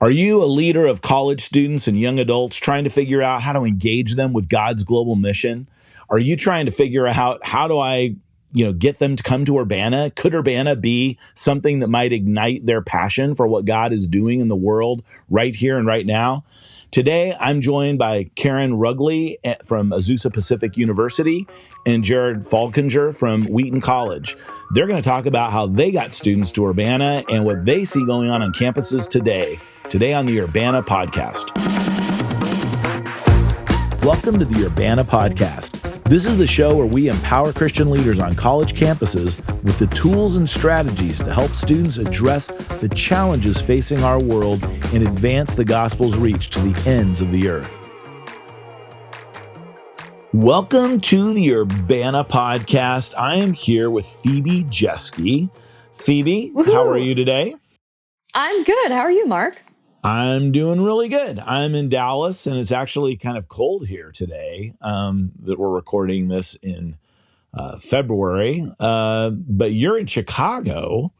Are you a leader of college students and young adults trying to figure out how to engage them with God's global mission? Are you trying to figure out how do I, get them to come to Urbana? Could Urbana be something that might ignite their passion for what God is doing in the world right here and right now? Today, I'm joined by Karen Rouggly from Azusa Pacific University and Jared Falkanger from Wheaton College. They're going to talk about how they got students to Urbana and what they see going on campuses today on the Urbana Podcast. Welcome to the Urbana Podcast. This is the show where we empower Christian leaders on college campuses with the tools and strategies to help students address the challenges facing our world and advance the gospel's reach to the ends of the earth. Welcome to the Urbana Podcast. I am here with Phoebe Jeske. Phoebe, Woohoo! How are you today? I'm good. How are you, Mark? I'm doing really good. I'm in Dallas, and it's actually kind of cold here today that we're recording this in February. But you're in Chicago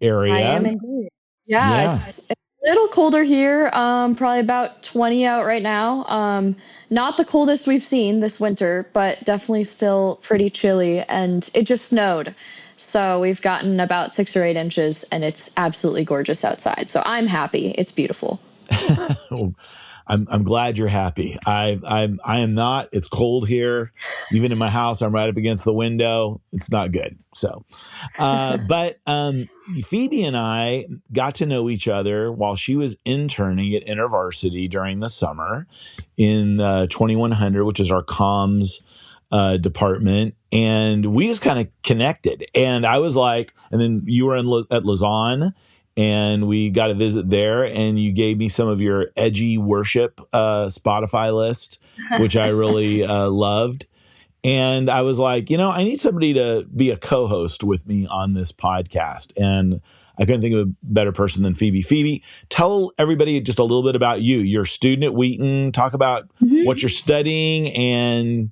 area. I am indeed. Yeah. It's a little colder here, probably about 20 out right now. Not the coldest we've seen this winter, but definitely still pretty chilly, and it just snowed. So we've gotten about 6 or 8 inches, and it's absolutely gorgeous outside. So I'm happy. It's beautiful. I'm glad you're happy. I am not. It's cold here. Even in my house, I'm right up against the window. It's not good. So, but Phoebe and I got to know each other while she was interning at InterVarsity during the summer in 2100, which is our comms department, and we just kind of connected. And I was like, and then you were at Lausanne, and we got a visit there, and you gave me some of your edgy worship Spotify list, which I really loved. And I was like, I need somebody to be a co-host with me on this podcast. And I couldn't think of a better person than Phoebe. Phoebe, tell everybody just a little bit about you. You're a student at Wheaton. Talk about what you're studying and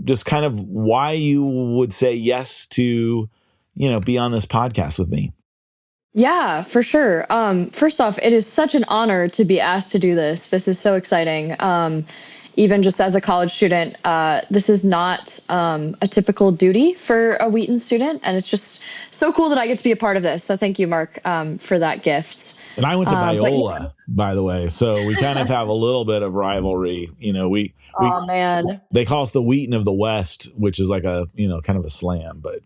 just kind of why you would say yes to, be on this podcast with me. Yeah, for sure. First off, it is such an honor to be asked to do this. This is so exciting. Even just as a college student, this is not a typical duty for a Wheaton student. And it's just so cool that I get to be a part of this. So thank you, Mark, for that gift. And I went to Biola, by the way. So we kind of have a little bit of rivalry. Oh, man. They call us the Wheaton of the West, which is like a, kind of a slam, but,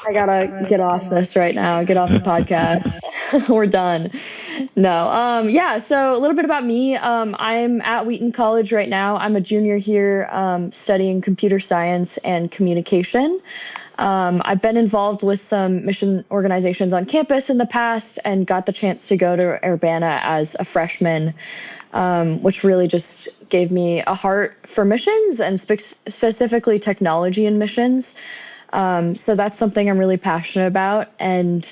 I gotta get off this right now. Get off the podcast. We're done. No. Yeah. So a little bit about me. I'm at Wheaton College right now. I'm a junior here, studying computer science and communication. I've been involved with some mission organizations on campus in the past and got the chance to go to Urbana as a freshman, which really just gave me a heart for missions and specifically technology and missions. So that's something I'm really passionate about. And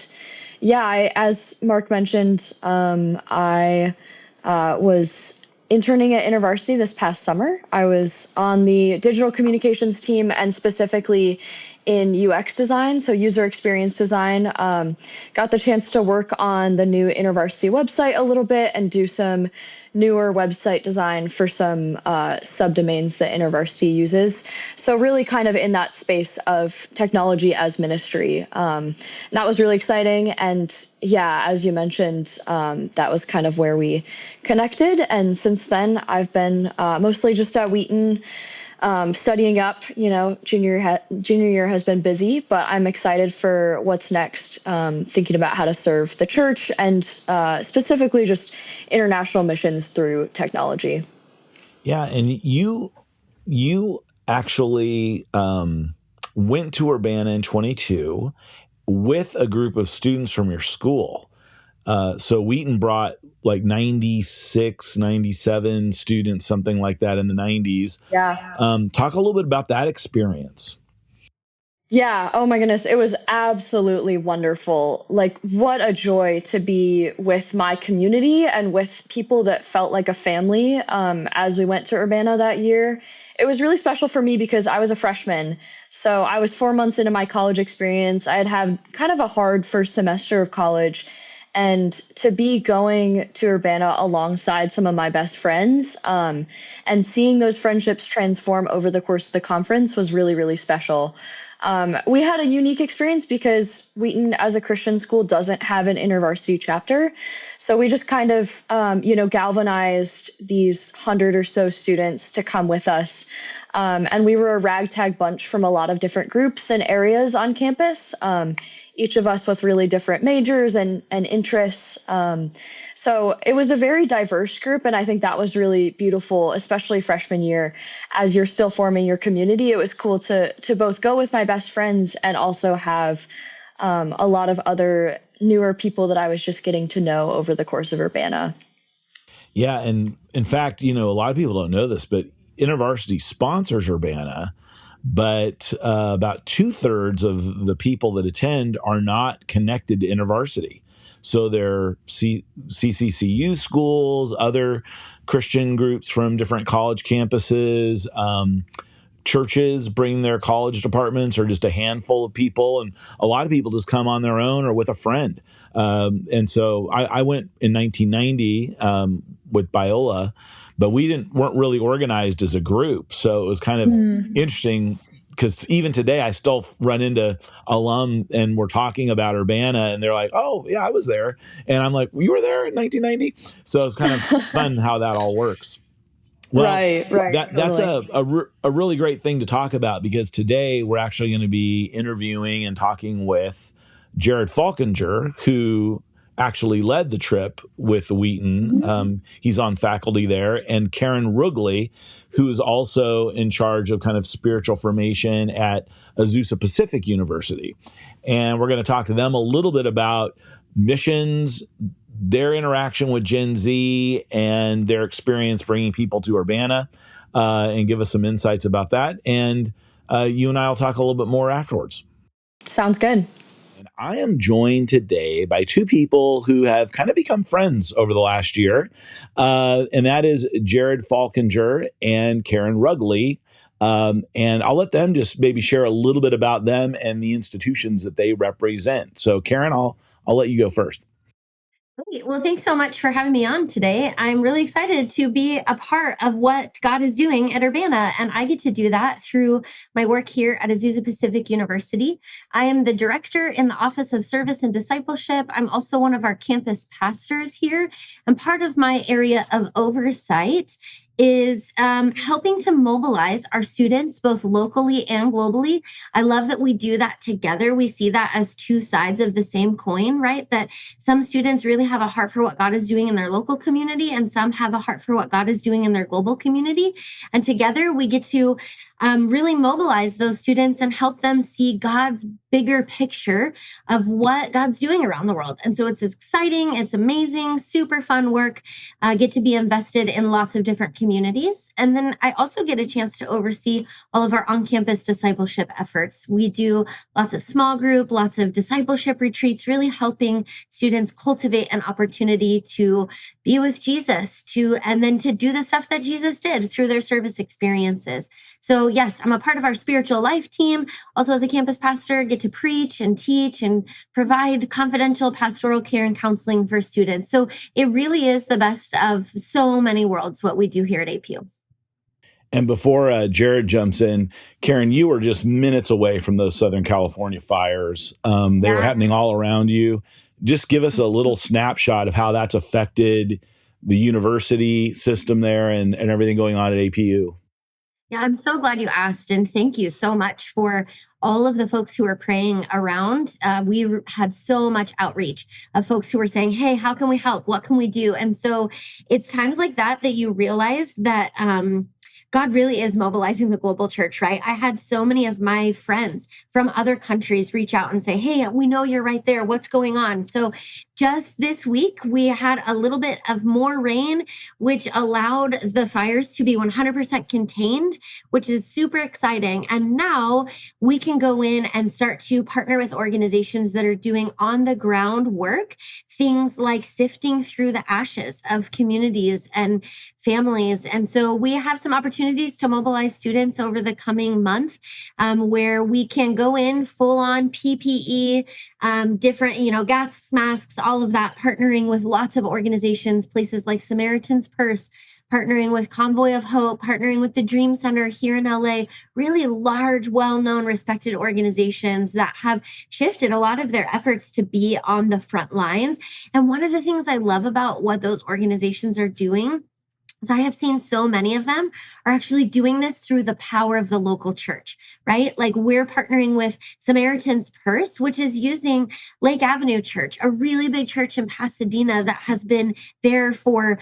yeah, as Mark mentioned, I was interning at InterVarsity this past summer. I was on the digital communications team and specifically in UX design, so user experience design. Got the chance to work on the new InterVarsity website a little bit and do some newer website design for some subdomains that InterVarsity uses. So really kind of in that space of technology as ministry. That was really exciting. And yeah, as you mentioned, that was kind of where we connected. And since then, I've been mostly just at Wheaton, studying up. Junior year has been busy, but I'm excited for what's next, thinking about how to serve the church and specifically just international missions through technology. Yeah, and you actually went to Urbana in 22 with a group of students from your school. So Wheaton brought like 96, 97 students, something like that in the 90s. Yeah. Talk a little bit about that experience. Yeah. Oh my goodness. It was absolutely wonderful. Like, what a joy to be with my community and with people that felt like a family as we went to Urbana that year. It was really special for me because I was a freshman. So I was 4 months into my college experience. I had kind of a hard first semester of college. And to be going to Urbana alongside some of my best friends, and seeing those friendships transform over the course of the conference was really, really special. We had a unique experience because Wheaton, as a Christian school, doesn't have an intervarsity chapter. So we just kind of, galvanized these 100 or so students to come with us. And we were a ragtag bunch from a lot of different groups and areas on campus, each of us with really different majors and interests. So it was a very diverse group, and I think that was really beautiful, especially freshman year, as you're still forming your community. It was cool to both go with my best friends and also have a lot of other newer people that I was just getting to know over the course of Urbana. Yeah, and in fact, a lot of people don't know this, but InterVarsity sponsors Urbana, but about 2/3 of the people that attend are not connected to InterVarsity. So they're CCCU schools, other Christian groups from different college campuses, churches bring their college departments, or just a handful of people. And a lot of people just come on their own or with a friend. And so I went in 1990 with Biola, but weren't really organized as a group. So it was kind of interesting, because even today I still run into alum and we're talking about Urbana and they're like, oh yeah, I was there. And I'm like, you were there in 1990? So it's kind of fun how that all works. Well, right. That's a really great thing to talk about, because today we're actually going to be interviewing and talking with Jared Falkanger, who actually led the trip with Wheaton. He's on faculty there, and Karen Rouggly, who is also in charge of kind of spiritual formation at Azusa Pacific University. And we're going to talk to them a little bit about missions, their interaction with Gen Z, and their experience bringing people to Urbana, and give us some insights about that. And you and I will talk a little bit more afterwards. Sounds good. And I am joined today by two people who have kind of become friends over the last year, and that is Jared Falkanger and Karen Rouggly. And I'll let them just maybe share a little bit about them and the institutions that they represent. So Karen, I'll let you go first. Great. Well, thanks so much for having me on today. I'm really excited to be a part of what God is doing at Urbana, and I get to do that through my work here at Azusa Pacific University. I am the director in the Office of Service and Discipleship. I'm also one of our campus pastors here, and part of my area of oversight is helping to mobilize our students both locally and globally. I love that we do that together. We see that as two sides of the same coin, right? That some students really have a heart for what God is doing in their local community, and some have a heart for what God is doing in their global community. And together we get to really mobilize those students and help them see God's bigger picture of what God's doing around the world. And so it's exciting, it's amazing, super fun work. Get to be invested in lots of different communities. And then I also get a chance to oversee all of our on-campus discipleship efforts. We do lots of small group, lots of discipleship retreats, really helping students cultivate an opportunity to be with Jesus, and then to do the stuff that Jesus did through their service experiences. So yes, I'm a part of our spiritual life team. Also, as a campus pastor, get to preach and teach and provide confidential pastoral care and counseling for students. So it really is the best of so many worlds, what we do here at APU. And before Jared jumps in, Karen, you were just minutes away from those Southern California fires. They were happening all around you. Just give us a little snapshot of how that's affected the university system there and everything going on at APU. Yeah, I'm so glad you asked, and thank you so much for all of the folks who are praying around. We had so much outreach of folks who were saying, hey, how can we help? What can we do? And so it's times like that you realize that God really is mobilizing the global church, right? I had so many of my friends from other countries reach out and say, hey, we know you're right there. What's going on? So just this week, we had a little bit of more rain, which allowed the fires to be 100% contained, which is super exciting. And now we can go in and start to partner with organizations that are doing on the ground work, things like sifting through the ashes of communities and families. And so we have some opportunities to mobilize students over the coming month, where we can go in full on PPE, different, gas masks, all of that, partnering with lots of organizations, places like Samaritan's Purse, partnering with Convoy of Hope, partnering with the Dream Center here in LA, really large, well-known, respected organizations that have shifted a lot of their efforts to be on the front lines. And one of the things I love about what those organizations are doing, so I have seen so many of them are actually doing this through the power of the local church, right? Like we're partnering with Samaritan's Purse, which is using Lake Avenue Church, a really big church in Pasadena that has been there for,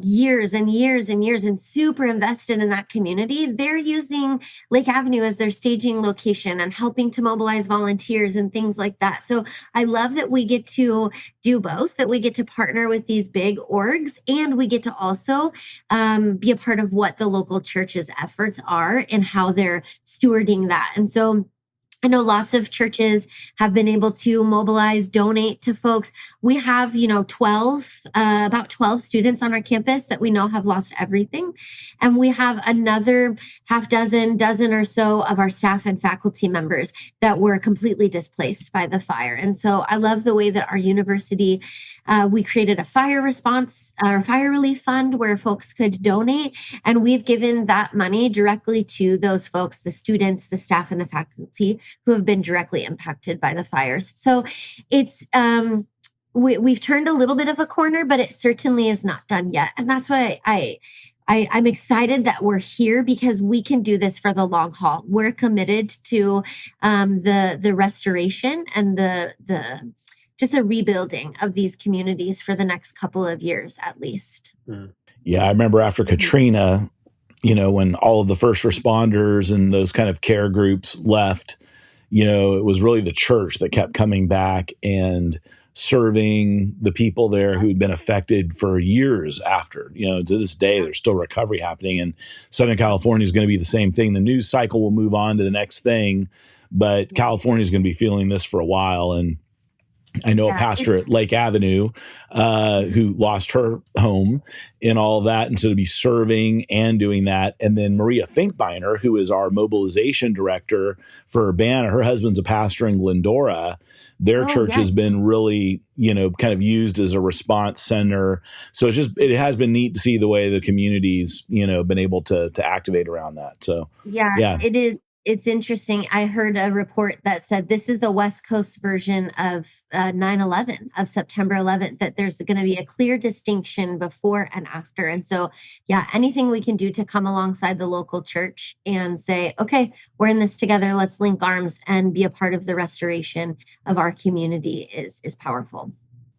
years and years and years and super invested in that community. They're using Lake Avenue as their staging location and helping to mobilize volunteers and things like that. So I love that we get to do both, that we get to partner with these big orgs and we get to also be a part of what the local church's efforts are and how they're stewarding that. And so I know lots of churches have been able to mobilize, donate to folks. We have, about 12 students on our campus that we know have lost everything. And we have another dozen or so of our staff and faculty members that were completely displaced by the fire. And so I love the way that our university, we created a fire response or fire relief fund where folks could donate. And we've given that money directly to those folks, the students, the staff, and the faculty who have been directly impacted by the fires. So it's, we've turned a little bit of a corner, but it certainly is not done yet. And that's why I'm excited that we're here because we can do this for the long haul. We're committed to the restoration and the rebuilding of these communities for the next couple of years, at least. Yeah, I remember after Katrina, when all of the first responders and those kind of care groups left, it was really the church that kept coming back and serving the people there who had been affected for years after. To this day, there's still recovery happening. And Southern California is going to be the same thing. The news cycle will move on to the next thing, but California is going to be feeling this for a while. And I know a pastor at Lake Avenue who lost her home in all of that. And so to be serving and doing that. And then Maria Finkbeiner, who is our mobilization director for Urbana, her husband's a pastor in Glendora. Their church has been really, kind of used as a response center. So it has been neat to see the way the community's, been able to activate around that. So, yeah, it is. It's interesting. I heard a report that said this is the West Coast version of 9/11, of September 11th, that there's going to be a clear distinction before and after. And so, anything we can do to come alongside the local church and say, okay, we're in this together, let's link arms and be a part of the restoration of our community is powerful.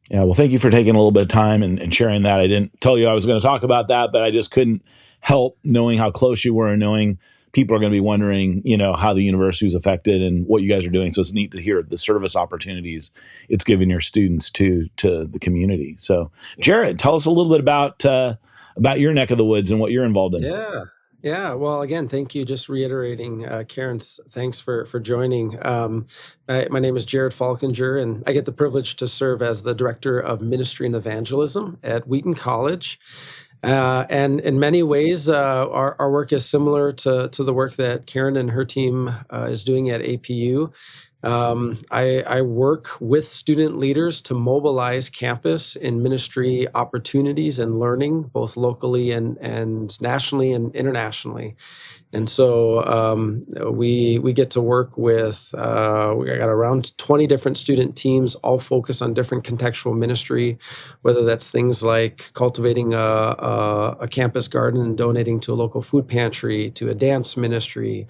Yeah, well, thank you for taking a little bit of time and sharing that. I didn't tell you I was going to talk about that, but I just couldn't help knowing how close you were and knowing people are going to be wondering, how the university is affected and what you guys are doing. So it's neat to hear the service opportunities it's giving your students to the community. So, Jared, tell us a little bit about your neck of the woods and what you're involved in. Yeah. Well, again, thank you. Just reiterating, Karen, thanks for joining. My name is Jared Falkanger, and I get the privilege to serve as the Director of Ministry and Evangelism at Wheaton College. And in many ways, our work is similar to the work that Karen and her team is doing at APU. I work with student leaders to mobilize campus in ministry opportunities and learning, both locally and nationally and internationally. And so we get to work with, we got around 20 different student teams, all focus on different contextual ministry, whether that's things like cultivating a campus garden and donating to a local food pantry, to a dance ministry,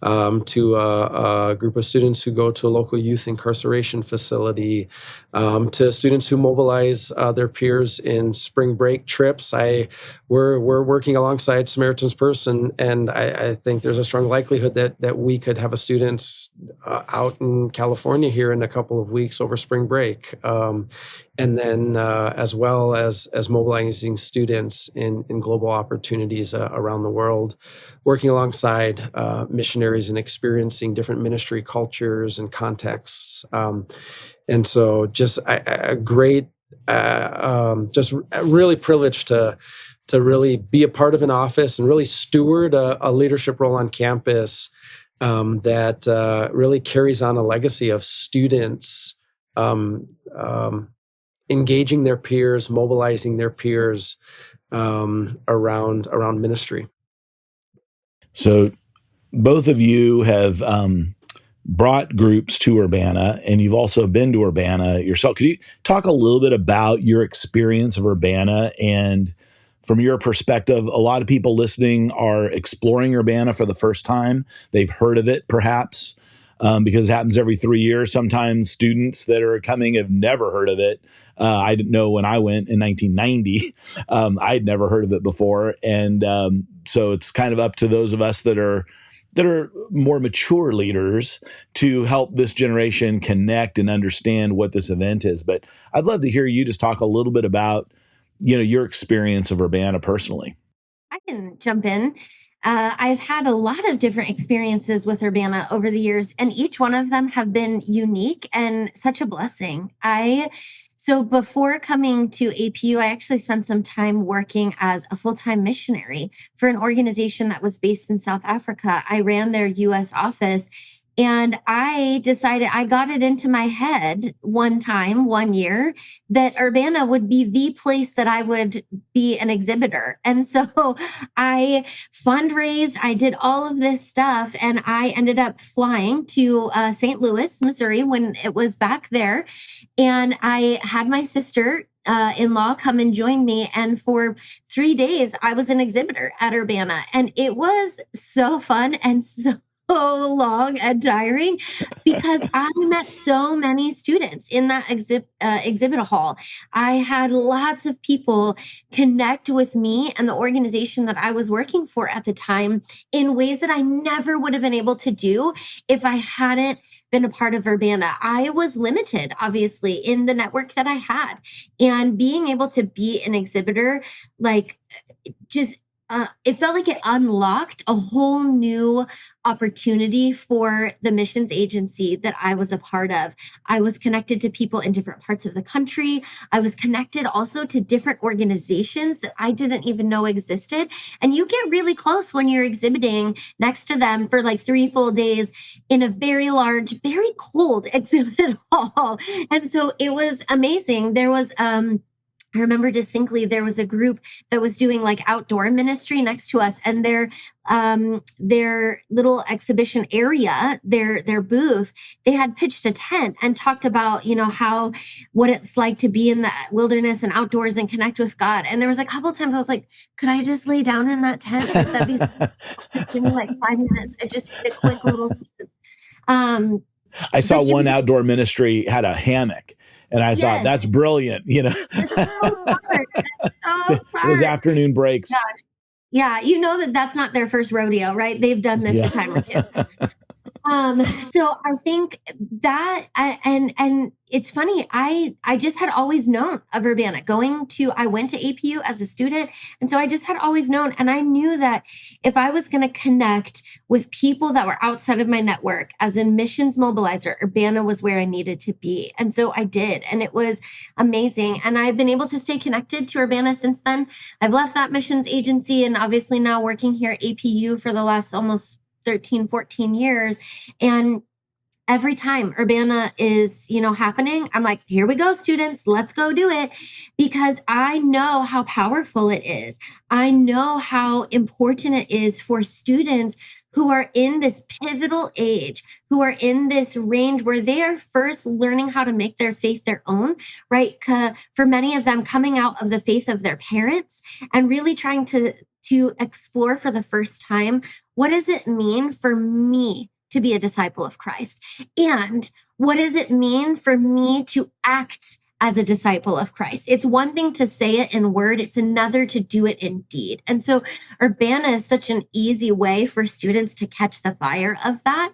to a group of students who go to a local youth incarceration facility, to students who mobilize their peers in spring break trips. We're working alongside Samaritan's Purse, and I think there's a strong likelihood that we could have a students out in California here in a couple of weeks over spring break. And then as well as mobilizing students in global opportunities around the world, working alongside missionaries and experiencing different ministry cultures and contexts. And so just a great, just really privileged to really be a part of an office and really steward a leadership role on campus that really carries on a legacy of students engaging their peers, mobilizing their peers around ministry. So both of you have brought groups to Urbana, and you've also been to Urbana yourself. Could you talk a little bit about your experience of Urbana? And from your perspective, a lot of people listening are exploring Urbana for the first time. They've heard of it, perhaps, because it happens every 3 years. Sometimes students that are coming have never heard of it. I didn't know when I went in 1990. I'd never heard of it before. And so it's kind of up to those of us that are more mature leaders to help this generation connect and understand what this event is. But I'd love to hear you just talk a little bit about, your experience of Urbana personally. I can jump in. I've had a lot of different experiences with Urbana over the years, and each one of them have been unique and such a blessing. So before coming to APU, I actually spent some time working as a full-time missionary for an organization that was based in South Africa. I ran their US office, and I decided, I got it into my head one year, that Urbana would be the place that I would be an exhibitor. And so I fundraised, I did all of this stuff, and I ended up flying to St. Louis, Missouri, when it was back there. And I had my sister in-law come and join me. And for 3 days, I was an exhibitor at Urbana. And it was so fun and so long and tiring, because I met so many students in that exhibit hall. I had lots of people connect with me and the organization that I was working for at the time in ways that I never would have been able to do if I hadn't been a part of Urbana. I was limited, obviously, in the network that I had. And being able to be an exhibitor, it felt like it unlocked a whole new opportunity for the missions agency that I was a part of. I was connected to people in different parts of the country. I was connected also to different organizations that I didn't even know existed. And you get really close when you're exhibiting next to them for like 3 full days in a very large, very cold exhibit hall. And so it was amazing. There was, I remember distinctly, there was a group that was doing like outdoor ministry next to us, and their little exhibition area, their booth, they had pitched a tent and talked about, what it's like to be in the wilderness and outdoors and connect with God. And there was a couple of times I was like, could I just lay down in that tent? Would that be just give me like 5 minutes? I just need a quick little. I saw one outdoor ministry had a hammock. And I thought, that's brilliant, It's so smart. It's so smart. Those afternoon breaks. Yeah, that's not their first rodeo, right? They've done this a time or two. So I think that, and it's funny, I just had always known of Urbana. I went to APU as a student. And so I just had always known. And I knew that if I was going to connect with people that were outside of my network as a missions mobilizer, Urbana was where I needed to be. And so I did. And it was amazing. And I've been able to stay connected to Urbana since then. I've left that missions agency and obviously now working here at APU for the last almost 13, 14 years. And every time Urbana is, happening, I'm like, here we go, students, let's go do it. Because I know how powerful it is. I know how important it is for students who are in this pivotal age, who are in this range where they are first learning how to make their faith their own, right? For many of them, coming out of the faith of their parents and really trying to explore for the first time, what does it mean for me to be a disciple of Christ? And what does it mean for me to act as a disciple of Christ? It's one thing to say it in word, it's another to do it in deed. And so Urbana is such an easy way for students to catch the fire of that.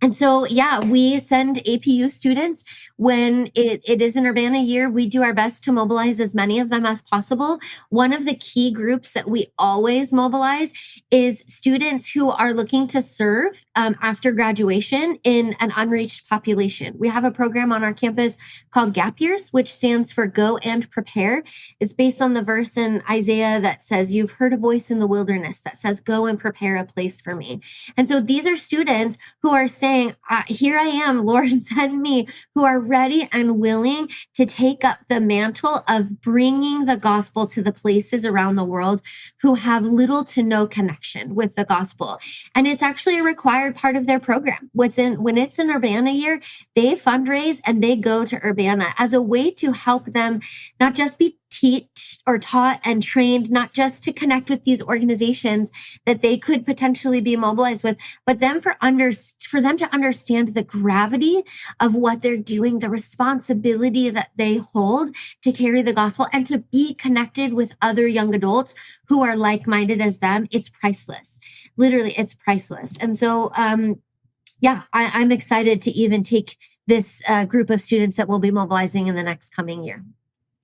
And so, we send APU students when it is an Urbana year. We do our best to mobilize as many of them as possible. One of the key groups that we always mobilize is students who are looking to serve after graduation in an unreached population. We have a program on our campus called Gap Years, which stands for Go and Prepare. It's based on the verse in Isaiah that says, "You've heard a voice in the wilderness that says, go and prepare a place for me." And so these are students who are saying, saying, here I am, Lord, send me, who are ready and willing to take up the mantle of bringing the gospel to the places around the world who have little to no connection with the gospel. And it's actually a required part of their program. When it's an Urbana year, they fundraise and they go to Urbana as a way to help them not just be taught and trained, not just to connect with these organizations that they could potentially be mobilized with, but then for them to understand the gravity of what they're doing, the responsibility that they hold to carry the gospel and to be connected with other young adults who are like-minded as them. It's priceless. Literally, it's priceless. And so, I'm excited to even take this group of students that will be mobilizing in the next coming year.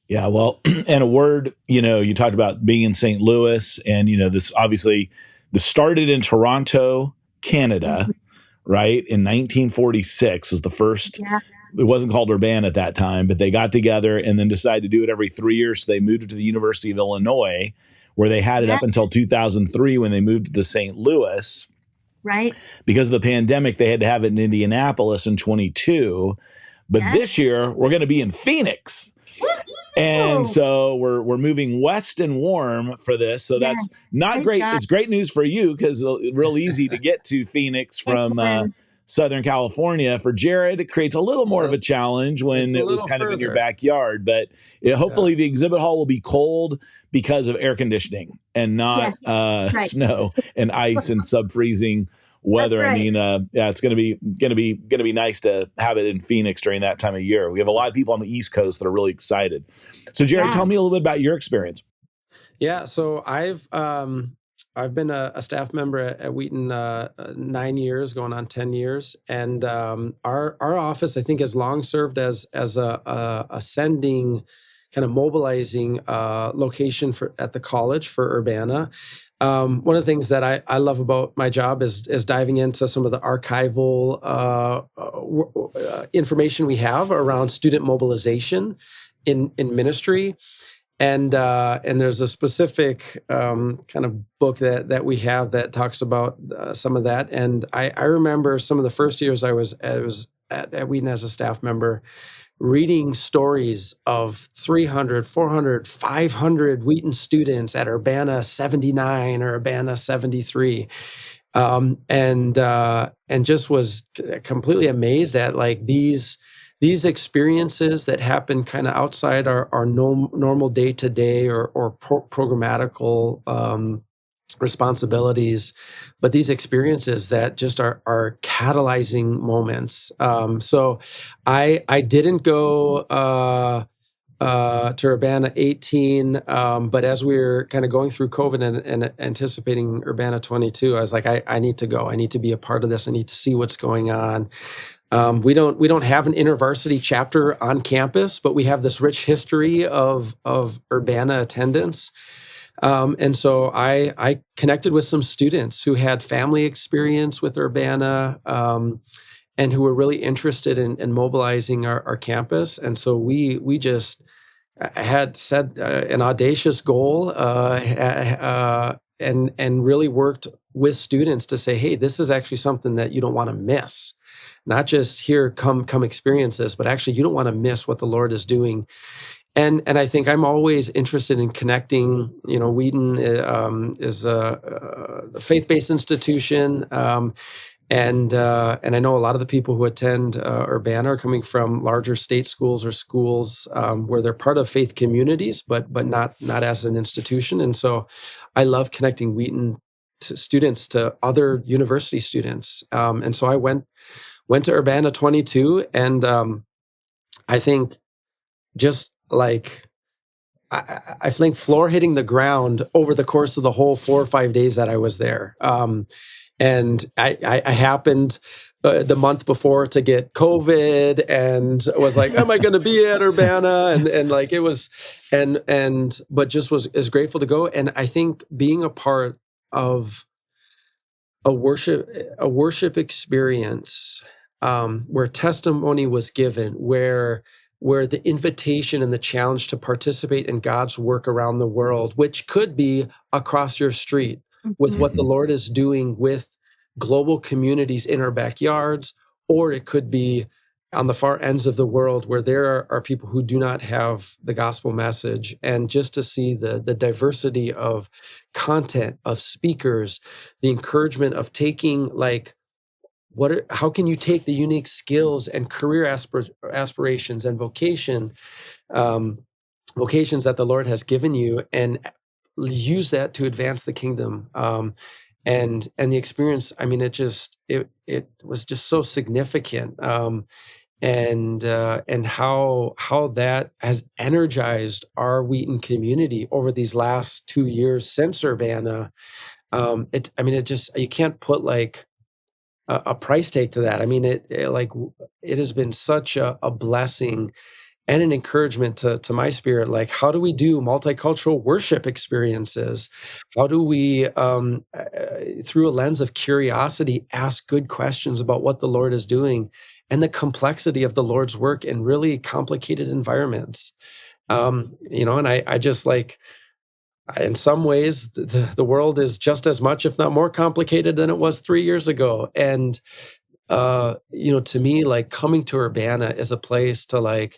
Yeah, well, and a word, you talked about being in St. Louis, and, this obviously, this started in Toronto, Canada, right? In 1946 was the first. Yeah. It wasn't called Urbana at that time, but they got together and then decided to do it every 3 years. So they moved it to the University of Illinois, where they had it up until 2003 when they moved it to St. Louis. Right. Because of the pandemic, they had to have it in Indianapolis in 22. But this year, we're going to be in Phoenix. And so we're moving west and warm for this. So that's not great. It's great news for you because it's real easy to get to Phoenix from Southern California. For Jared, it creates a little more of a challenge when it was kind of in your backyard. But hopefully the exhibit hall will be cold because of air conditioning and not snow and ice and sub-freezing weather. Right. I mean, it's going to be nice to have it in Phoenix during that time of year. We have a lot of people on the East Coast that are really excited. So, Jared, tell me a little bit about your experience. Yeah, so I've been a staff member at Wheaton 9 years, going on 10 years, and our office I think has long served as a sending, kind of mobilizing location at the college for Urbana. One of the things that I love about my job is diving into some of the archival information we have around student mobilization in ministry. And there's a specific kind of book that we have that talks about some of that. And I remember some of the first years I was at Wheaton as a staff member, reading stories of 300, 400, 500 Wheaton students at Urbana 79 or Urbana 73. And just was completely amazed at like these experiences that happen kind of outside our normal day-to-day or programmatical responsibilities, but these experiences that just are catalyzing moments. So I didn't go to Urbana 18, but as we were kind of going through COVID and anticipating Urbana 22, I was like, I need to go. I need to be a part of this. I need to see what's going on. We don't have an InterVarsity chapter on campus, but we have this rich history of Urbana attendance. And so I connected with some students who had family experience with Urbana, and who were really interested in mobilizing our campus. And so we just had set an audacious goal, and really worked with students to say, hey, this is actually something that you don't want to miss. Not just here, come experience this, but actually you don't want to miss what the Lord is doing. And I think I'm always interested in connecting. Wheaton is a faith-based institution, and I know a lot of the people who attend Urbana are coming from larger state schools or schools where they're part of faith communities, but not as an institution. And so, I love connecting Wheaton students to other university students. And so I went to Urbana 22, and I think just like I think floor hitting the ground over the course of the whole 4 or 5 days that I was there. And I happened the month before to get COVID, and was like, am I going to be at Urbana? And like it was, but just is grateful to go. And I think being a part of a worship experience where testimony was given, where the invitation and the challenge to participate in God's work around the world, which could be across your street, with what the Lord is doing with global communities in our backyards, or it could be on the far ends of the world where there are people who do not have the gospel message. And just to see the diversity of content, of speakers, the encouragement of taking how can you take the unique skills and career aspirations and vocations that the Lord has given you and use that to advance the kingdom. And the experience, I mean, it was just so significant. And how that has energized our Wheaton community over these last 2 years since Urbana. You can't put a price tag to that. I mean, it has been such a blessing and an encouragement to my spirit. Like, how do we do multicultural worship experiences? How do we, through a lens of curiosity, ask good questions about what the Lord is doing and the complexity of the Lord's work in really complicated environments? And I just in some ways, the world is just as much, if not more complicated than it was 3 years ago. And, to me, coming to Urbana is a place to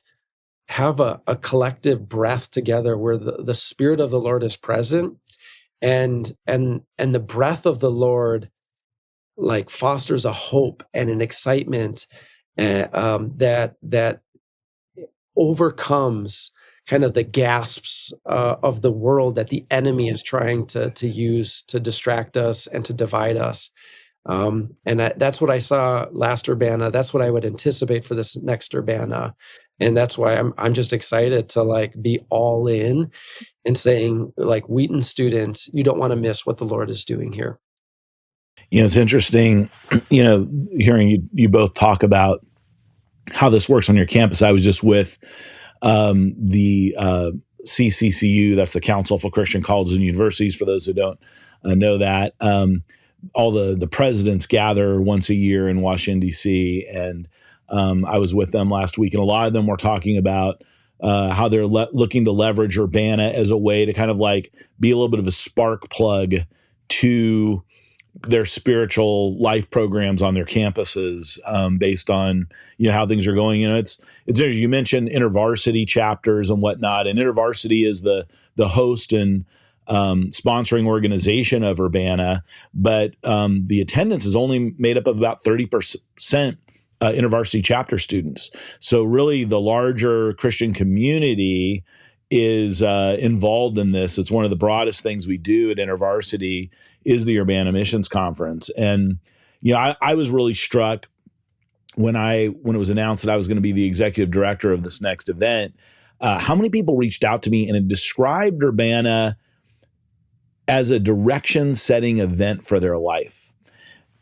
have a collective breath together where the Spirit of the Lord is present, and the breath of the Lord fosters a hope and an excitement that overcomes kind of the gasps of the world that the enemy is trying to use to distract us and to divide us. And that's what I saw last Urbana. That's what I would anticipate for this next Urbana. And that's why I'm just excited to be all in and saying, Wheaton students, you don't want to miss what the Lord is doing here. It's interesting, hearing you both talk about how this works on your campus. I was just with the CCCU, that's the Council for Christian Colleges and Universities, for those who don't know that. All the presidents gather once a year in Washington, D.C., and I was with them last week, and a lot of them were talking about how they're looking to leverage Urbana as a way to kind of be a little bit of a spark plug to their spiritual life programs on their campuses, based on how things are going. It's you mentioned intervarsity chapters and whatnot, and intervarsity is the host and sponsoring organization of Urbana, but the attendance is only made up of about 30% intervarsity chapter students. So really, the larger Christian community is involved in this. It's one of the broadest things we do at InterVarsity is the Urbana Missions Conference. And I was really struck when it was announced that I was going to be the executive director of this next event, how many people reached out to me and had described Urbana as a direction-setting event for their life.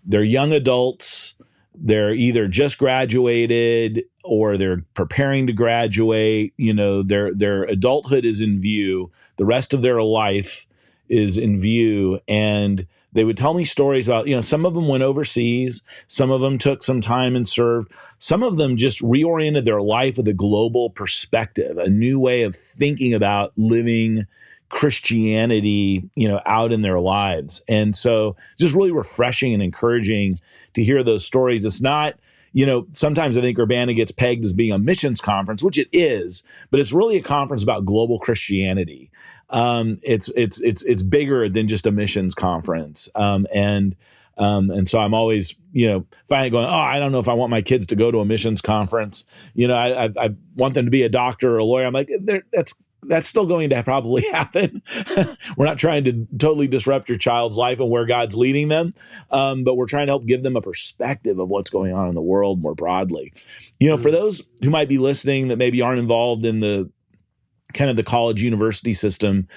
They're young adults. They're either just graduated or they're preparing to graduate. Their adulthood is in view. The rest of their life is in view. And they would tell me stories about, some of them went overseas. Some of them took some time and served. Some of them just reoriented their life with a global perspective, a new way of thinking about living Christianity, out in their lives. And so just really refreshing and encouraging to hear those stories. It's not, sometimes I think Urbana gets pegged as being a missions conference, which it is, but it's really a conference about global Christianity. It's bigger than just a missions conference. And so I'm always, finally going, I don't know if I want my kids to go to a missions conference. I want them to be a doctor or a lawyer. I'm like, that's still going to probably happen. We're not trying to totally disrupt your child's life and where God's leading them, but we're trying to help give them a perspective of what's going on in the world more broadly. For those who might be listening that maybe aren't involved in the kind of the college university system,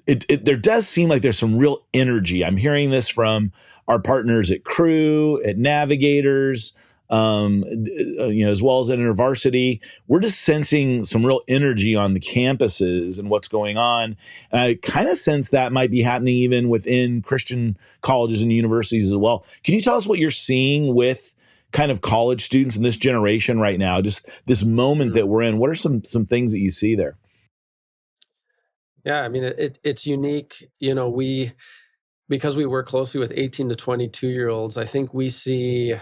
there does seem like there's some real energy. I'm hearing this from our partners at Crew, at Navigators, as well as at InterVarsity. We're just sensing some real energy on the campuses and what's going on. And I kind of sense that might be happening even within Christian colleges and universities as well. Can you tell us what you're seeing with kind of college students in this generation right now, just this moment that we're in? What are some things that you see there? Yeah, I mean, it's unique. because we work closely with 18 to 22-year-olds, I think we see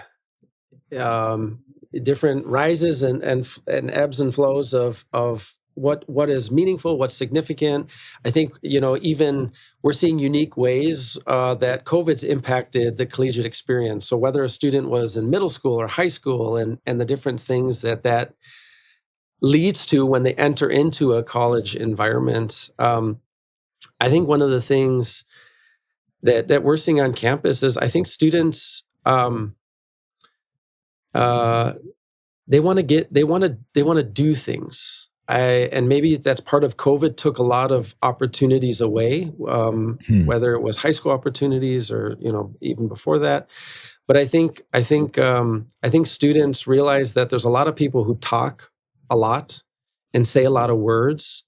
different rises and ebbs and flows of what is meaningful, what's significant. I think, even we're seeing unique ways that COVID's impacted the collegiate experience. So whether a student was in middle school or high school, and the different things that leads to when they enter into a college environment. I think one of the things that we're seeing on campus is, I think students, they want to do things. And maybe that's part of COVID, took a lot of opportunities away, whether it was high school opportunities or, even before that. But I think students realize that there's a lot of people who talk a lot and say a lot of words,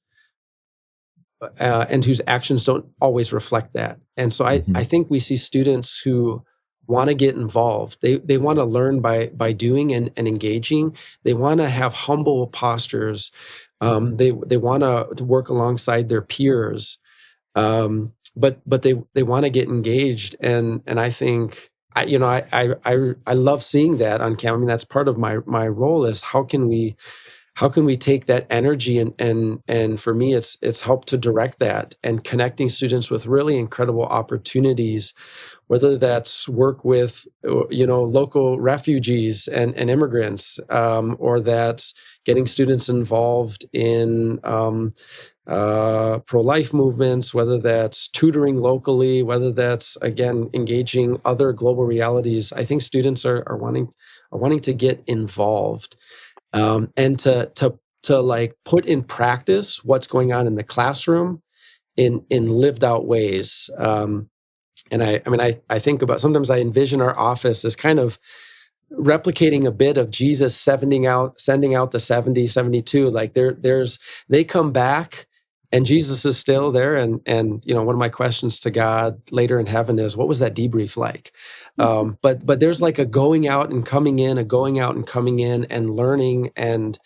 and whose actions don't always reflect that. And so I think we see students who want to get involved. They want to learn by doing and engaging. They want to have humble postures. They want to work alongside their peers. But they want to get engaged. And I think I love seeing that on campus. I mean, that's part of my role, is how can we take that energy and for me, it's helped to direct that and connecting students with really incredible opportunities, whether that's work with, local refugees and immigrants, or that's getting students involved in pro-life movements, whether that's tutoring locally, whether that's, again, engaging other global realities. I think students are wanting to get involved. And to like put in practice what's going on in the classroom in lived out ways. And I think about, sometimes I envision our office as kind of replicating a bit of Jesus sending out the 70, 72. Like they come back and Jesus is still there. And one of my questions to God later in heaven is, what was that debrief like? But there's like a going out and coming in, and learning. And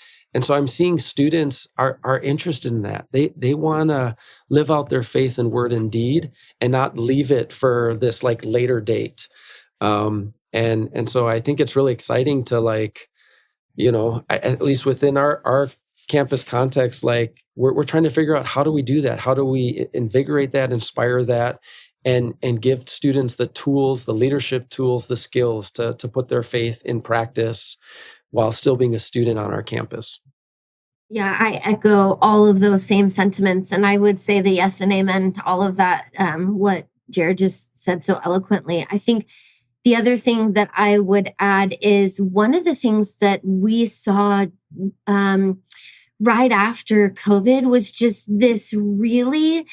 so I'm seeing students are interested in that. They want to live out their faith in word and deed and not leave it for this like later date. And so I think it's really exciting to at least within our campus context, like we're trying to figure out, how do we do that? How do we invigorate that, inspire that, and give students the tools, the leadership tools, the skills to put their faith in practice while still being a student on our campus? Yeah, I echo all of those same sentiments. And I would say the yes and amen to all of that, what Jared just said so eloquently. I think the other thing that I would add is, one of the things that we saw right after COVID was just this really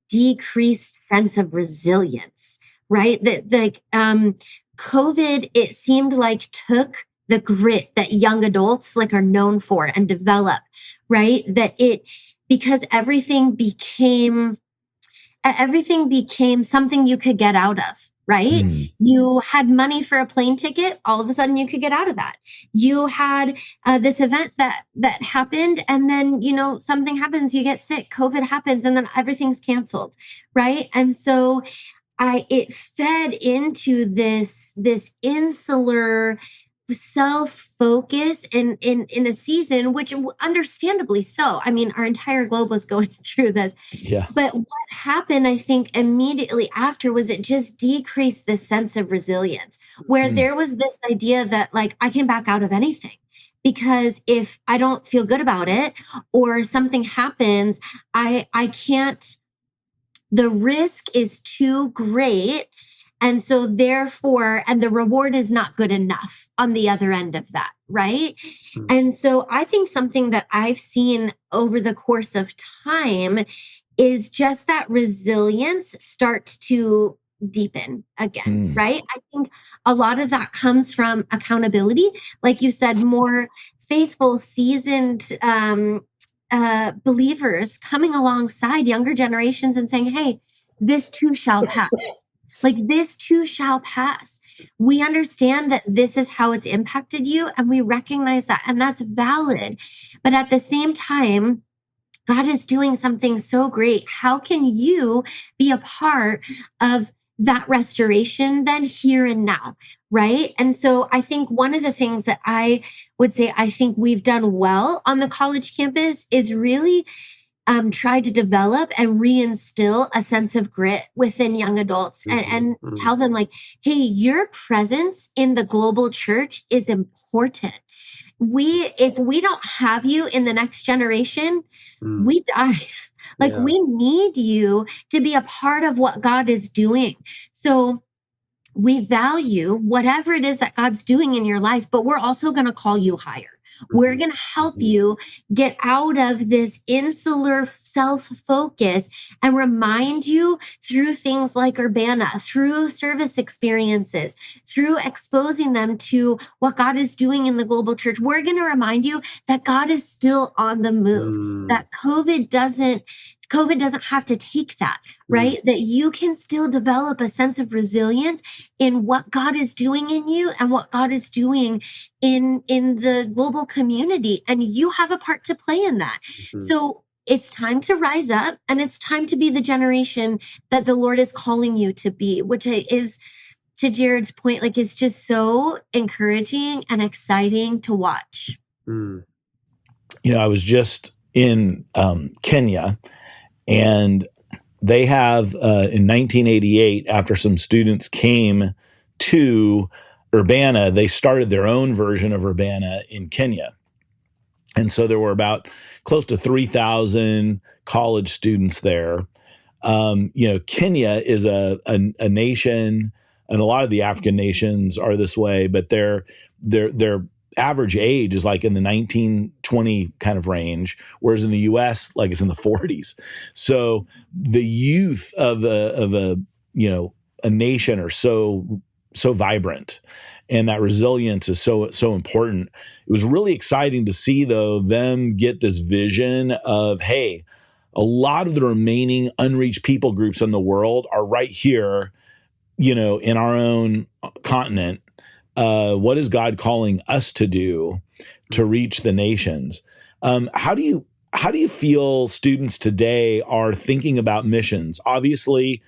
decreased sense of resilience, right? That COVID, it seemed like, took the grit that young adults are known for and develop, right? Because everything became something you could get out of, right? You had money for a plane ticket. All of a sudden you could get out of that. You had this event that happened, and then, something happens, you get sick, COVID happens, and then everything's canceled, right? And so it fed into this insular self-focus in a season, which understandably so. I mean, our entire globe was going through this. Yeah. But what happened, I think, immediately after was it just decreased the sense of resilience, where there was this idea that I can back out of anything, because if I don't feel good about it or something happens, I can't, the risk is too great. And so therefore, and the reward is not good enough on the other end of that, right? And so I think something that I've seen over the course of time is just that resilience start to deepen again, right? I think a lot of that comes from accountability. Like you said, more faithful, seasoned believers coming alongside younger generations and saying, hey, this too shall pass. This too shall pass. We understand that this is how it's impacted you, and we recognize that, and that's valid. But at the same time, God is doing something so great. How can you be a part of that restoration then here and now, right? And so I think one of the things that I would say I think we've done well on the college campus is really try to develop and reinstill a sense of grit within young adults and tell them like, hey, your presence in the global church is important. If we don't have you in the next generation, we die. Like we need you to be a part of what God is doing. So we value whatever it is that God's doing in your life, but we're also going to call you higher. We're going to help you get out of this insular self-focus and remind you through things like Urbana, through service experiences, through exposing them to what God is doing in the global church. We're going to remind you that God is still on the move, that COVID doesn't have to take that, right? That you can still develop a sense of resilience in what God is doing in you and what God is doing in the global community. And you have a part to play in that. So it's time to rise up and it's time to be the generation that the Lord is calling you to be, which is, to Jared's point, like it's just so encouraging and exciting to watch. I was just in Kenya, and they have, in 1988, after some students came to Urbana, they started their own version of Urbana in Kenya. And so there were about close to 3,000 college students there. Kenya is a nation, and a lot of the African nations are this way, but their average age is like in the 19, 20 kind of range, whereas in the U.S., like it's in the 40s. So the youth of a nation are so vibrant, and that resilience is so important. It was really exciting to see, though, them get this vision of, hey, a lot of the remaining unreached people groups in the world are right here, in our own continent. What is God calling us to do to reach the nations? How do you feel students today are thinking about missions? Obviously,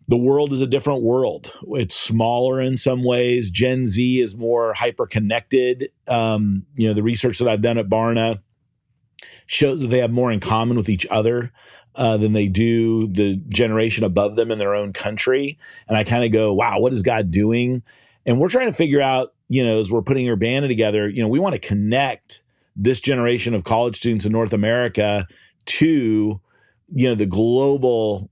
the world is a different world. It's smaller in some ways. Gen Z is more hyper-connected. The research that I've done at Barna shows that they have more in common with each other than they do the generation above them in their own country. And I kind of go, wow, what is God doing? And we're trying to figure out, as we're putting Urbana together, we want to connect this generation of college students in North America to, the global,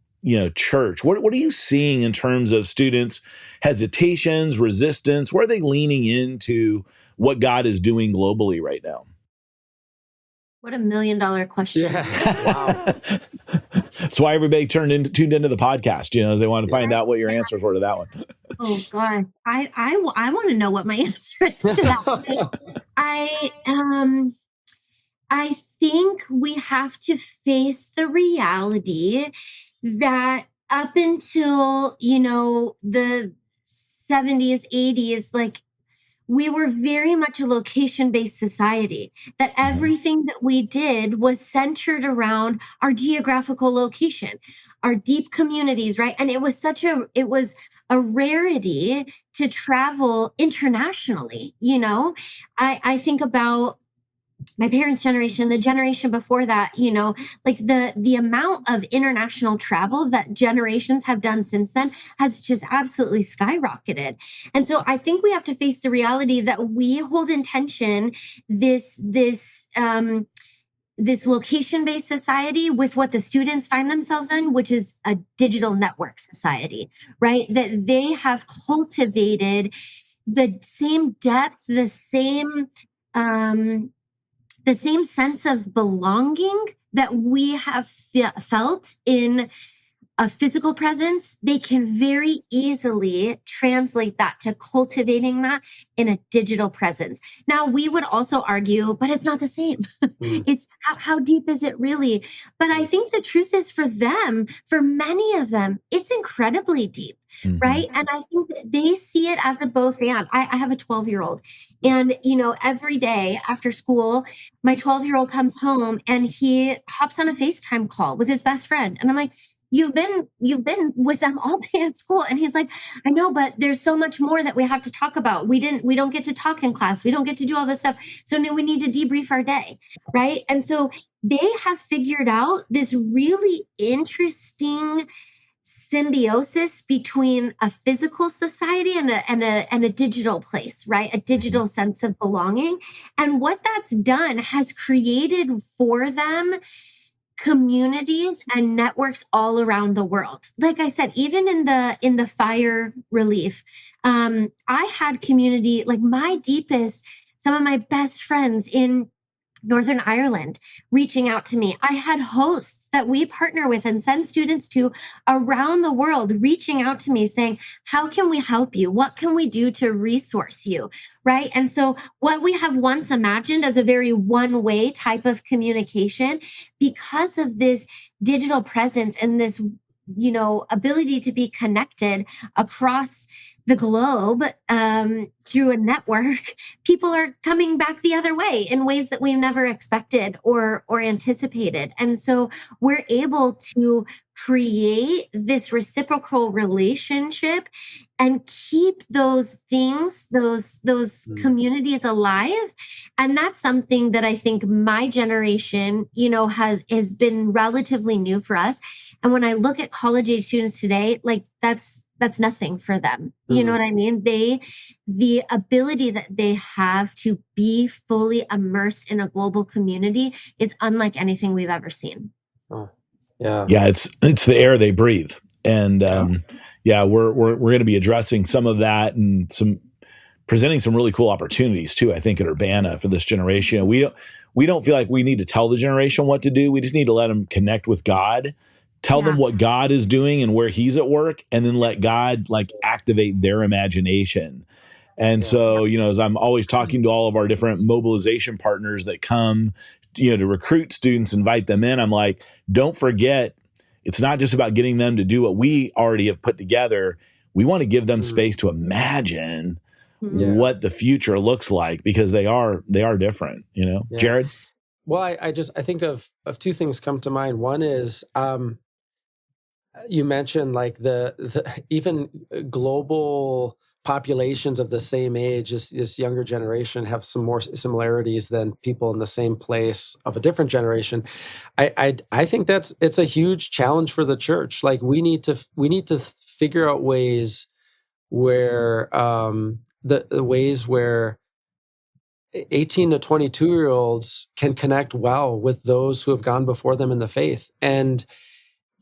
church. What are you seeing in terms of students' hesitations, resistance? Where are they leaning into what God is doing globally right now? What $1 million question. Yeah. Wow. That's why everybody tuned into the podcast. They want to find out what your answers were to that one. Oh God. I want to know what my answer is to that. I think we have to face the reality that up until, the 70s, 80s, like we were very much a location-based society, that everything that we did was centered around our geographical location, our deep communities, right? And it was a rarity to travel internationally. I think about my parents' generation, the generation before that, like the amount of international travel that generations have done since then has just absolutely skyrocketed. And so I think we have to face the reality that we hold in tension this location-based society with what the students find themselves in, which is a digital network society, right? That they have cultivated the same depth, the same sense of belonging that we have felt in a physical presence. They can very easily translate that to cultivating that in a digital presence. Now, we would also argue, but it's not the same. It's how deep is it really? But I think the truth is for many of them, it's incredibly deep. Right. And I think that they see it as a both and. I have a 12-year-old, and, every day after school, my 12-year-old comes home and he hops on a FaceTime call with his best friend. And I'm like, you've been with them all day at school. And he's like, I know, but there's so much more that we have to talk about. We don't get to talk in class. We don't get to do all this stuff. So now we need to debrief our day. Right. And so they have figured out this really interesting symbiosis between a physical society and a digital place, right? A digital sense of belonging. And what that's done has created for them communities and networks all around the world. Like I said, even in the fire relief, I had community, like some of my best friends in Northern Ireland reaching out to me. I had hosts that we partner with and send students to around the world reaching out to me saying, how can we help you? What can we do to resource you? Right. And so what we have once imagined as a very one-way type of communication, because of this digital presence and this, ability to be connected across the globe through a network, people are coming back the other way in ways that we've never expected or anticipated. And so we're able to create this reciprocal relationship and keep those things, those communities alive. And that's something that I think my generation, has been relatively new for us. And when I look at college age students today, like that's nothing for them. You know what I mean? The ability that they have to be fully immersed in a global community is unlike anything we've ever seen. Oh, yeah. Yeah. It's the air they breathe. And, we're going to be addressing some of that and presenting some really cool opportunities too, I think, at Urbana for this generation. We don't feel like we need to tell the generation what to do. We just need to let them connect with God, tell them what God is doing and where he's at work, and then let God activate their imagination. And so, as I'm always talking to all of our different mobilization partners that come, to recruit students, invite them in, I'm like, don't forget, it's not just about getting them to do what we already have put together. We want to give them space to imagine what the future looks like, because they are different, Jared? Well, I think of two things come to mind. One is, you mentioned the even global populations of the same age, this younger generation have some more similarities than people in the same place of a different generation. I think it's a huge challenge for the church. Like we need to figure out ways where the ways where 18 to 22-year-olds can connect well with those who have gone before them in the faith. And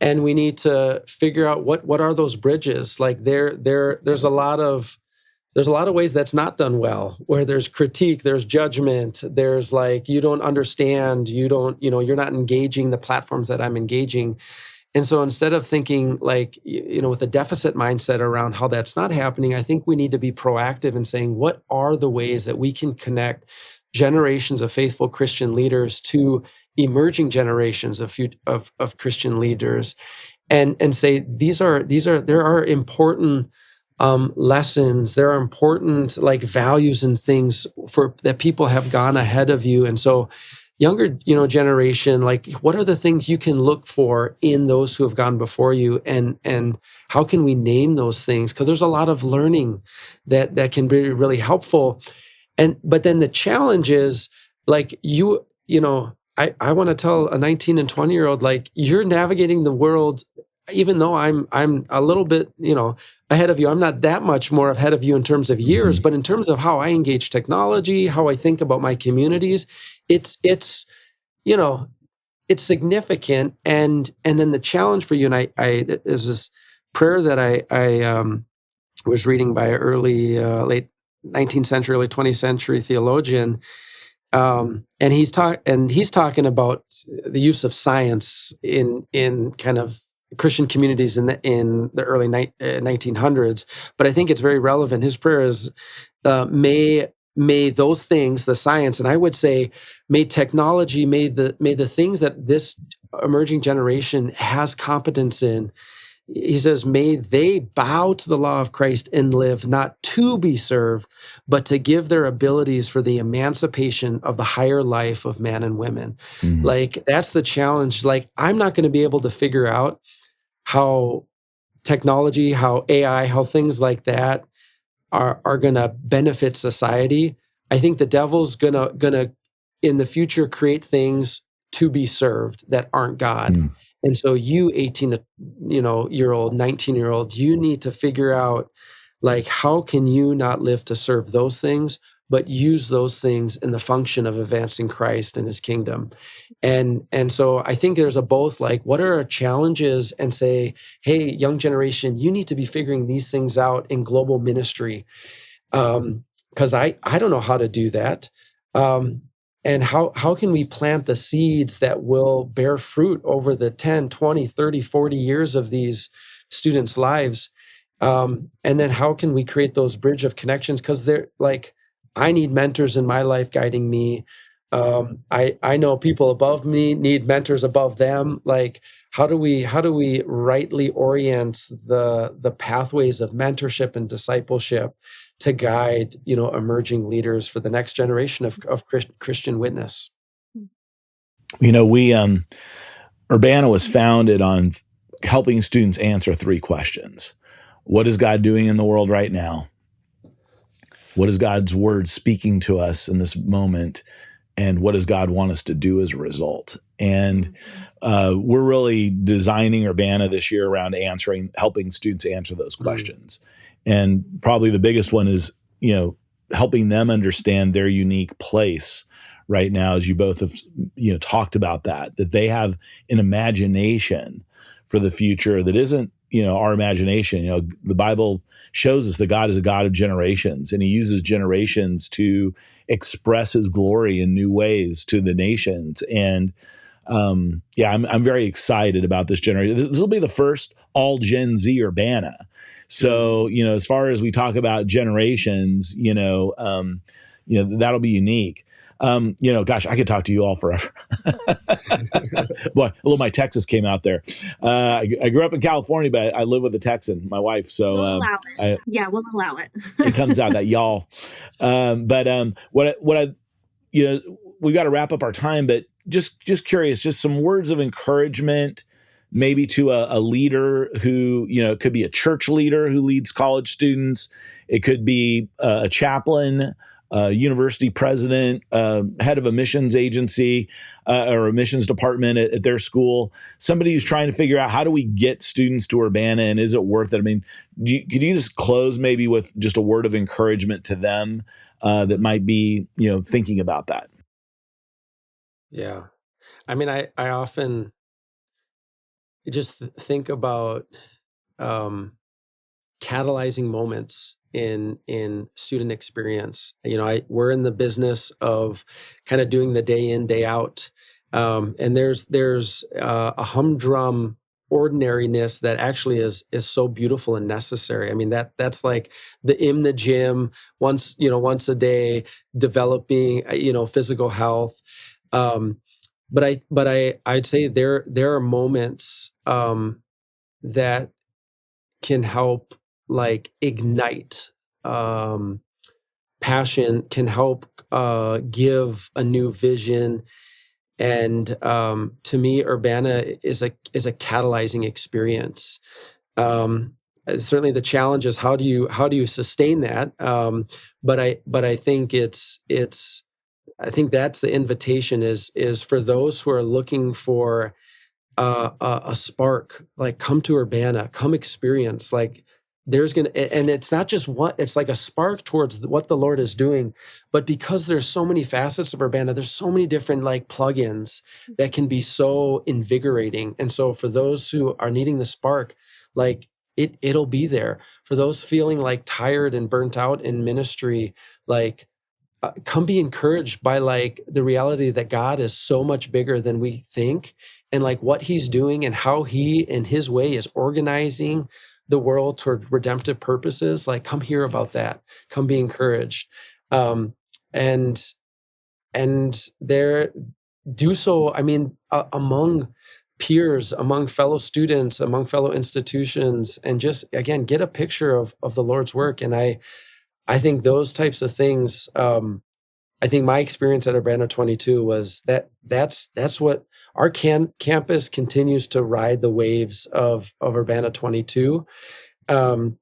we need to figure out what are those bridges. Like there's a lot of ways that's not done well, where there's critique, there's judgment, there's you don't understand, you're not engaging the platforms that I'm engaging. And so instead of thinking with a deficit mindset around how that's not happening, I think we need to be proactive in saying, what are the ways that we can connect generations of faithful Christian leaders to emerging generations of Christian leaders, and say there are important lessons, there are important values and things that people have gone ahead of you. And so younger generation, what are the things you can look for in those who have gone before you, and how can we name those things? Because there's a lot of learning that can be really helpful. But then the challenge is I want to tell a 19 and 20-year-old, you're navigating the world, even though I'm a little bit, ahead of you. I'm not that much more ahead of you in terms of years, but in terms of how I engage technology, how I think about my communities, it's significant. And then the challenge for you, and there's this prayer that I was reading by late 19th century, early 20th century theologian. And he's talking about the use of science in kind of Christian communities in the early 1900s. But I think it's very relevant. His prayer is, may those things, the science, and I would say, may technology, may the things that this emerging generation has competence in. He says, may they bow to the law of Christ and live, not to be served, but to give their abilities for the emancipation of the higher life of men and women. That's the challenge. I'm not going to be able to figure out how technology, how AI, how things like that are going to benefit society. I think the devil's gonna in the future create things to be served that aren't God. Mm. And so you 18 year old, 19-year-old, you need to figure out, like, how can you not live to serve those things, but use those things in the function of advancing Christ and his kingdom. And so I think there's a both, like, what are our challenges, and say, hey, young generation, you need to be figuring these things out in global ministry. Because I don't know how to do that. And how can we plant the seeds that will bear fruit over the 10, 20, 30, 40 years of these students' lives? And then how can we create those bridge of connections? Because they're like, I need mentors in my life guiding me. I know people above me need mentors above them. Like, how do we rightly orient the pathways of mentorship and discipleship to guide, emerging leaders for the next generation of Christian witness? We Urbana was founded on helping students answer 3 questions. What is God doing in the world right now? What is God's word speaking to us in this moment? And what does God want us to do as a result? And we're really designing Urbana this year around helping students answer those questions. And probably the biggest one is, helping them understand their unique place right now, as you both have, talked about that they have an imagination for the future that isn't, our imagination. The Bible shows us that God is a God of generations, and he uses generations to express his glory in new ways to the nations. And I'm very excited about this generation. This will be the first all Gen Z Urbana. So, as far as we talk about generations, that'll be unique. Gosh, I could talk to you all forever. Boy, a little my Texas came out there. I grew up in California, but I live with a Texan, my wife. So we'll allow it. We'll allow it. It comes out that y'all. We've got to wrap up our time, but just curious, just some words of encouragement, maybe to a leader who, it could be a church leader who leads college students. It could be a chaplain, university president, head of a missions agency or a missions department at their school, somebody who's trying to figure out, how do we get students to Urbana, and is it worth it? I mean, could you just close maybe with just a word of encouragement to them that might be, thinking about that? Yeah. I mean, I often just think about catalyzing moments in student experience. We're in the business of kind of doing the day in, day out, and there's a humdrum ordinariness that actually is so beautiful and necessary. I mean, that's like in the gym once a day, developing physical health. But I'd say there are moments that can help, like, ignite passion, can help give a new vision. And to me, Urbana is a catalyzing experience. Certainly the challenge is, how do you sustain that? But I think I think that's the invitation, is for those who are looking for a spark, like, come to Urbana, come experience. Like, and it's not just it's like a spark towards what the Lord is doing, but because there's so many facets of Urbana, there's so many different, like, plugins that can be so invigorating. And so for those who are needing the spark, like, it'll be there. For those feeling like tired and burnt out in ministry, like, come be encouraged by, like, the reality that God is so much bigger than we think, and, like, what he's doing and how he in his way is organizing the world toward redemptive purposes. Like, come hear about that, come be encouraged. And there, do so, I mean, among peers, among fellow students, among fellow institutions, and just, again, get a picture of the Lord's work. And I think those types of things, I think my experience at Urbana 22 was that's what our campus continues to ride the waves of Urbana 22. And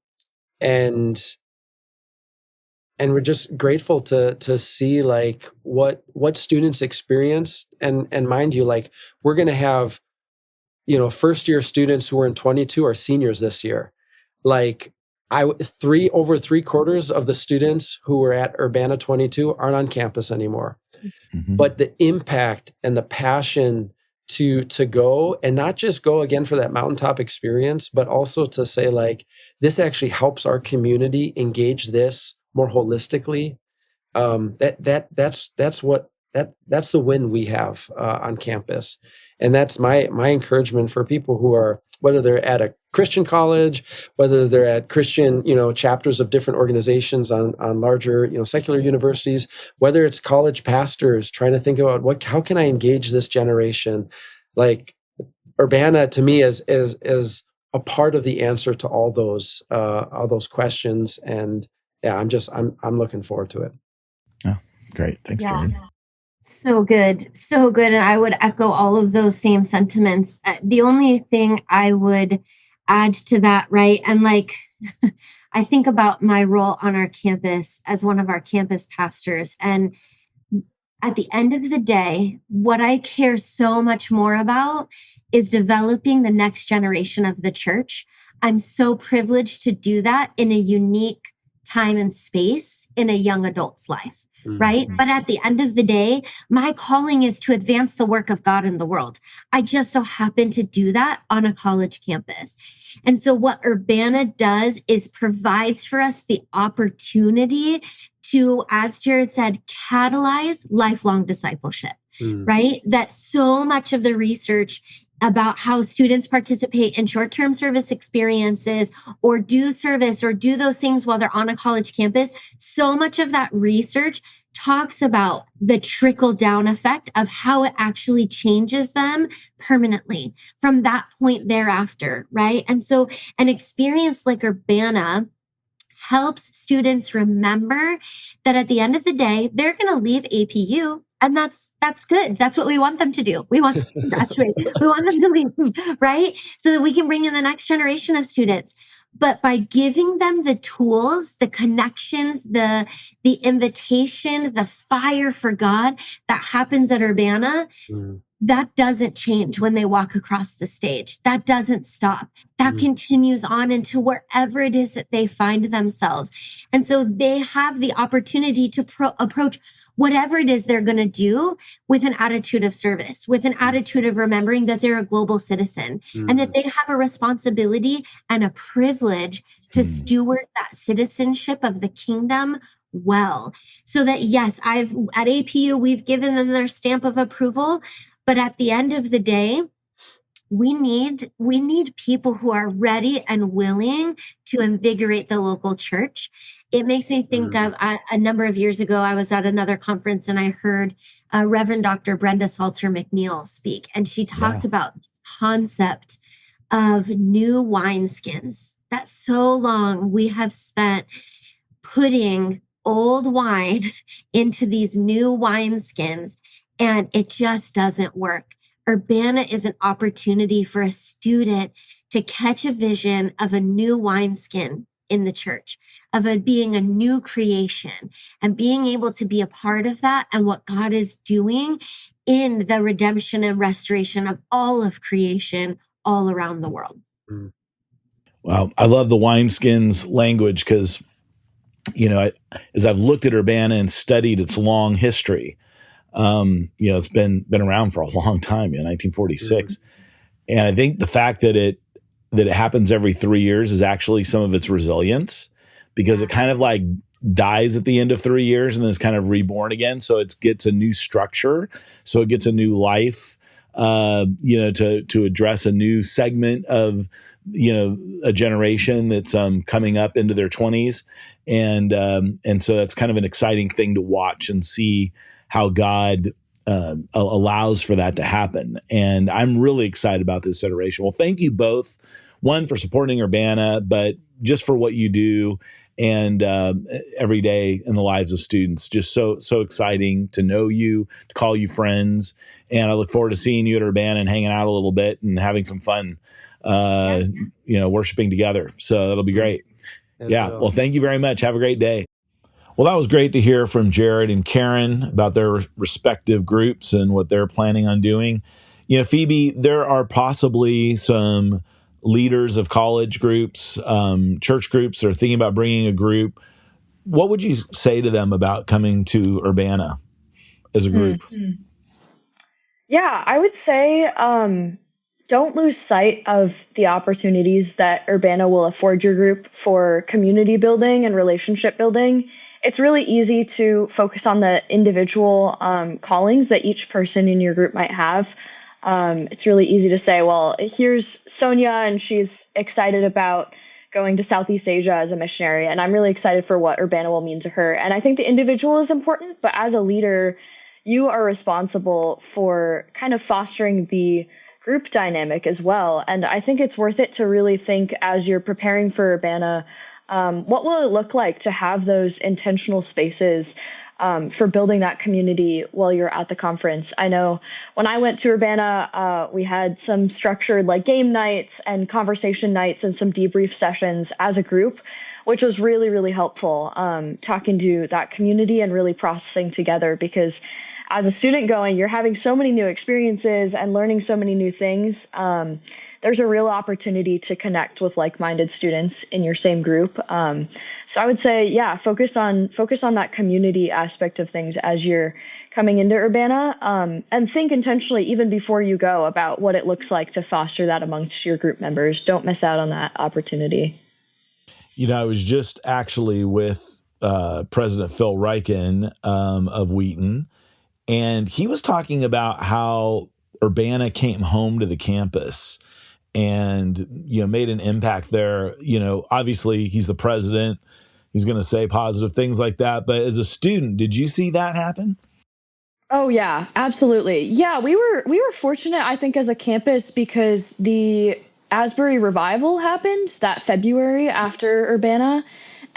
we're just grateful to see like what students experience. And mind you, like we're going to have, first year students who are in 22 are seniors this year. Like over 3/4 of the students who were at Urbana 22 aren't on campus anymore. Mm-hmm. But the impact and the passion to go, and not just go again for that mountaintop experience, but also to say like, this actually helps our community engage this more holistically. That's the win we have on campus. And that's my encouragement for people who are, whether they're at a Christian college, whether they're at Christian, chapters of different organizations on larger, secular universities, whether it's college pastors trying to think about how can I engage this generation? Like Urbana to me is a part of the answer to all those questions. And yeah, I'm looking forward to it. Oh, great. Thanks, Jared. So good. So good. And I would echo all of those same sentiments. The only thing I would add to that, right? And like, I think about my role on our campus as one of our campus pastors. And at the end of the day, what I care so much more about is developing the next generation of the church. I'm so privileged to do that in a unique time and space in a young adult's life. Right. But at the end of the day, my calling is to advance the work of God in the world. I just so happen to do that on a college campus. And so what Urbana does is provides for us the opportunity to, as Jared said, catalyze lifelong discipleship, right? That so much of the research about how students participate in short-term service experiences or do service or do those things while they're on a college campus, so much of that research talks about the trickle-down effect of how it actually changes them permanently from that point thereafter, right? And so an experience like Urbana helps students remember that at the end of the day, they're going to leave APU. And that's good. That's what we want them to do. We want them to graduate. We want them to leave, right? So that we can bring in the next generation of students. But by giving them the tools, the connections, the invitation, the fire for God that happens at Urbana, that doesn't change when they walk across the stage. That doesn't stop. That continues on into wherever it is that they find themselves. And so they have the opportunity to approach whatever it is they're going to do with an attitude of service, with an attitude of remembering that they're a global citizen and that they have a responsibility and a privilege to steward that citizenship of the kingdom well. So that, yes, at APU, we've given them their stamp of approval, but at the end of the day, we need people who are ready and willing to invigorate the local church. It makes me think of a number of years ago, I was at another conference and I heard Reverend Dr. Brenda Salter McNeil speak, and she talked about the concept of new wineskins. That so long we have spent putting old wine into these new wineskins, and it just doesn't work. Urbana is an opportunity for a student to catch a vision of a new wineskin in the church, of it being a new creation and being able to be a part of that and what God is doing in the redemption and restoration of all of creation all around the world. Wow. I love the wineskins language because, as I've looked at Urbana and studied its long history, it's been around for a long time, 1946. And I think the fact that it happens every 3 years is actually some of its resilience, because it kind of like dies at the end of 3 years and then it's kind of reborn again. So it gets a new structure. So it gets a new life, to address a new segment of, a generation that's coming up into their 20s. And so that's kind of an exciting thing to watch and see how God allows for that to happen. And I'm really excited about this iteration. Well, thank you both, one, for supporting Urbana, but just for what you do and every day in the lives of students. Just so exciting to know you, to call you friends, and I look forward to seeing you at Urbana and hanging out a little bit and having some fun, worshiping together. So that'll be great. Well, thank you very much. Have a great day. Well, that was great to hear from Jared and Karen about their respective groups and what they're planning on doing. Phoebe, there are possibly some leaders of college groups, church groups that are thinking about bringing a group. What would you say to them about coming to Urbana as a group? Yeah, I would say don't lose sight of the opportunities that Urbana will afford your group for community building and relationship building. It's really easy to focus on the individual callings that each person in your group might have. It's really easy to say, well, here's Sonia, and she's excited about going to Southeast Asia as a missionary, and I'm really excited for what Urbana will mean to her. And I think the individual is important, but as a leader, you are responsible for kind of fostering the group dynamic as well. And I think it's worth it to really think, as you're preparing for Urbana, what will it look like to have those intentional spaces for building that community while you're at the conference? I know when I went to Urbana, we had some structured game nights and conversation nights and some debrief sessions as a group, which was really, really helpful, talking to that community and really processing together, because as a student going, you're having so many new experiences and learning so many new things. There's a real opportunity to connect with like-minded students in your same group. So I would say, focus on that community aspect of things as you're coming into Urbana, and think intentionally, even before you go, about what it looks like to foster that amongst your group members. Don't miss out on that opportunity. I was just actually with President Phil Ryken of Wheaton, and he was talking about how Urbana came home to the campus and, made an impact there. Obviously he's the president. He's going to say positive things like that. But as a student, did you see that happen? Oh, yeah, absolutely. Yeah, we were fortunate, I think, as a campus, because the Asbury revival happened that February after Urbana.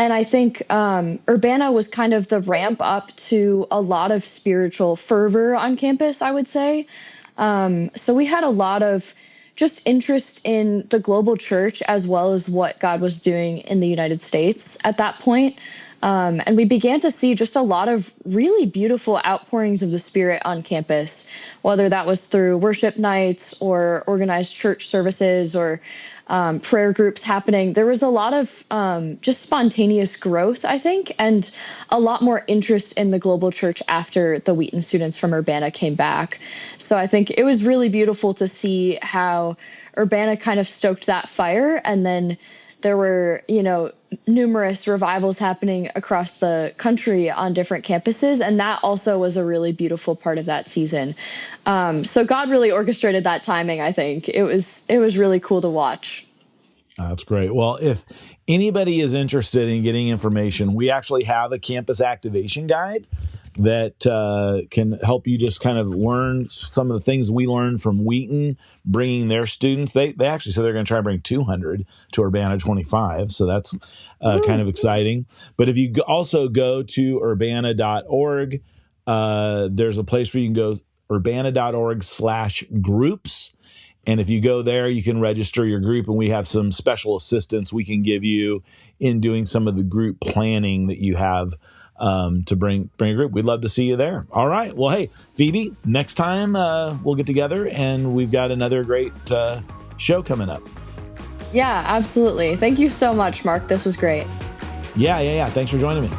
And I think Urbana was kind of the ramp up to a lot of spiritual fervor on campus, I would say. So we had a lot of just interest in the global church, as well as what God was doing in the United States at that point. And we began to see just a lot of really beautiful outpourings of the Spirit on campus, whether that was through worship nights or organized church services or prayer groups happening. There was a lot of just spontaneous growth, I think, and a lot more interest in the global church after the Wheaton students from Urbana came back. So I think it was really beautiful to see how Urbana kind of stoked that fire. And then there were, numerous revivals happening across the country on different campuses. And that also was a really beautiful part of that season. So God really orchestrated that timing, I think. It was really cool to watch. That's great. Well, if anybody is interested in getting information, we actually have a campus activation guide that can help you just kind of learn some of the things we learned from Wheaton, bringing their students. They actually said they're going to try and bring 200 to Urbana 25. So that's kind of exciting. But if you also go to urbana.org, there's a place where you can go, urbana.org/groups. And if you go there, you can register your group, and we have some special assistance we can give you in doing some of the group planning that you have to bring a group. We'd love to see you there. All right. Well, hey, Phoebe, next time we'll get together, and we've got another great show coming up. Yeah, absolutely. Thank you so much, Mark. This was great. Yeah. Thanks for joining me.